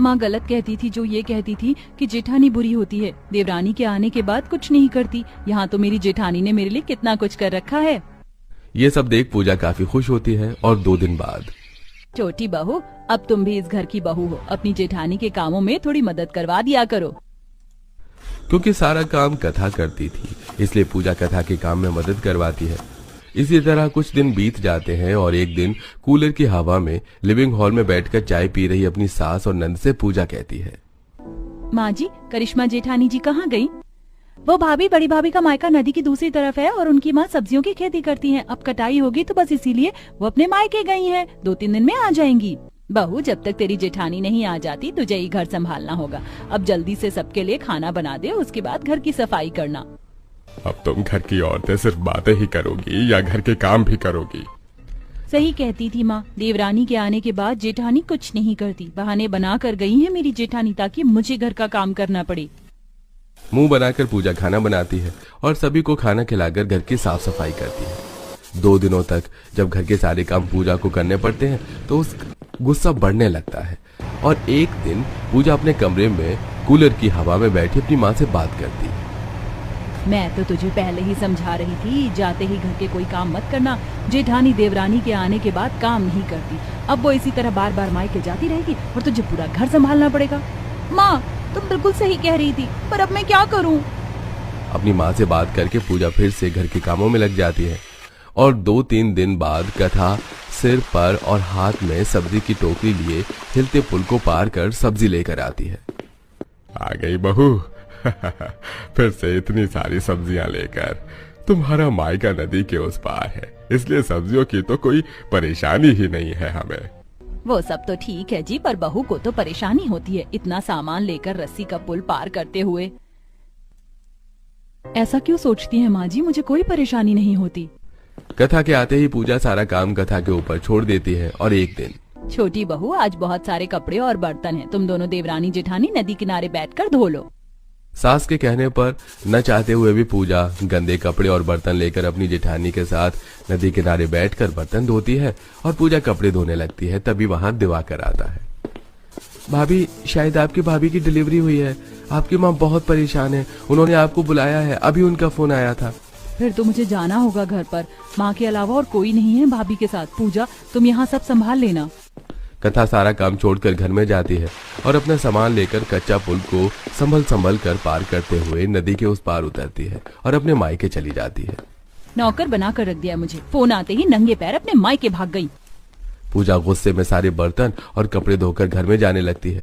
माँ गलत कहती थी जो ये कहती थी कि जेठानी बुरी होती है। देवरानी के आने के बाद कुछ नहीं करती। यहाँ तो मेरी जेठानी ने मेरे लिए कितना कुछ कर रखा है। ये सब देख पूजा काफी खुश होती है और 2 दिन बाद, छोटी बहू, अब तुम भी इस घर की बहू हो, अपनी जेठानी के कामों में थोड़ी मदद करवा दिया करो। क्योंकि सारा काम कथा करती थी इसलिए पूजा कथा के काम में मदद करवाती है। इसी तरह कुछ दिन बीत जाते हैं और एक दिन कूलर की हवा में लिविंग हॉल में बैठकर चाय पी रही अपनी सास और नंद से पूजा कहती है, माँ जी, करिश्मा जेठानी जी कहाँ गई? वो भाभी, बड़ी भाभी का मायका नदी की दूसरी तरफ है और उनकी माँ सब्जियों की खेती करती हैं। अब कटाई होगी तो बस इसीलिए वो अपने मायके गई हैं। 2-3 दिन में आ जाएंगी। बहू, जब तक तेरी जेठानी नहीं आ जाती तुझे ही घर संभालना होगा। अब जल्दी से सबके लिए खाना बना दे, उसके बाद घर की सफाई करना। अब तुम घर की औरतें सिर्फ बातें ही करोगी या घर के काम भी करोगी? सही कहती थी माँ। देवरानी के आने के बाद जेठानी कुछ नहीं करती। बहाने बना कर गई है मेरी जेठानी ताकि मुझे घर का काम करना पड़े। मुंह बनाकर पूजा खाना बनाती है और सभी को खाना खिलाकर घर की साफ सफाई करती है। 2 दिनों तक जब घर के सारे काम पूजा को करने पड़ते हैं तो उस गुस्सा बढ़ने लगता है। और एक दिन पूजा अपने कमरे में कूलर की हवा में बैठी अपनी माँ से बात करती है। मैं तो तुझे पहले ही समझा रही थी, जाते ही घर के कोई काम मत करना। जेठानी देवरानी के आने के बाद काम नहीं करती। अब वो इसी तरह बार बार मायके जाती रहेगी और तुझे पूरा घर संभालना पड़ेगा। माँ, तुम बिल्कुल सही कह रही थी, पर अब मैं क्या करूँ? अपनी माँ से बात करके पूजा फिर से घर के कामों में लग जाती है और 2-3 दिन बाद कथा सिर पर और हाथ में सब्जी की टोकरी लिए हिलते पुल को पार कर सब्जी लेकर आती है। आ गई बहू। फिर से इतनी सारी सब्जियां लेकर। तुम्हारा मायका नदी के उस पार है, इसलिए सब्जियों की तो कोई परेशानी ही नहीं है हमें। वो सब तो ठीक है जी, पर बहू को तो परेशानी होती है इतना सामान लेकर रस्सी का पुल पार करते हुए। ऐसा क्यों सोचती है माँ जी? मुझे कोई परेशानी नहीं होती। कथा के आते ही पूजा सारा काम कथा के ऊपर छोड़ देती है और एक दिन, छोटी बहू, आज बहुत सारे कपड़े और बर्तन हैं। तुम दोनों देवरानी जेठानी नदी किनारे बैठकर धो लो। सास के कहने पर न चाहते हुए भी पूजा गंदे कपड़े और बर्तन लेकर अपनी जेठानी के साथ नदी किनारे बैठकर बर्तन धोती है और पूजा कपड़े धोने लगती है। तभी वहां दिवाकर आता है। भाभी, शायद आपकी भाभी की डिलीवरी हुई है। आपकी माँ बहुत परेशान है, उन्होंने आपको बुलाया है, अभी उनका फोन आया था। फिर तो मुझे जाना होगा घर पर। माँ के अलावा और कोई नहीं है भाभी के साथ। पूजा, तुम यहाँ सब संभाल लेना। कथा सारा काम छोड़कर घर में जाती है और अपना सामान लेकर कच्चा पुल को संभल कर पार करते हुए नदी के उस पार उतरती है और अपने मायके चली जाती है। नौकर बना कर रख दिया मुझे, फोन आते ही नंगे पैर अपने मायके भाग गई। पूजा गुस्से में सारे बर्तन और कपड़े धोकर घर में जाने लगती है।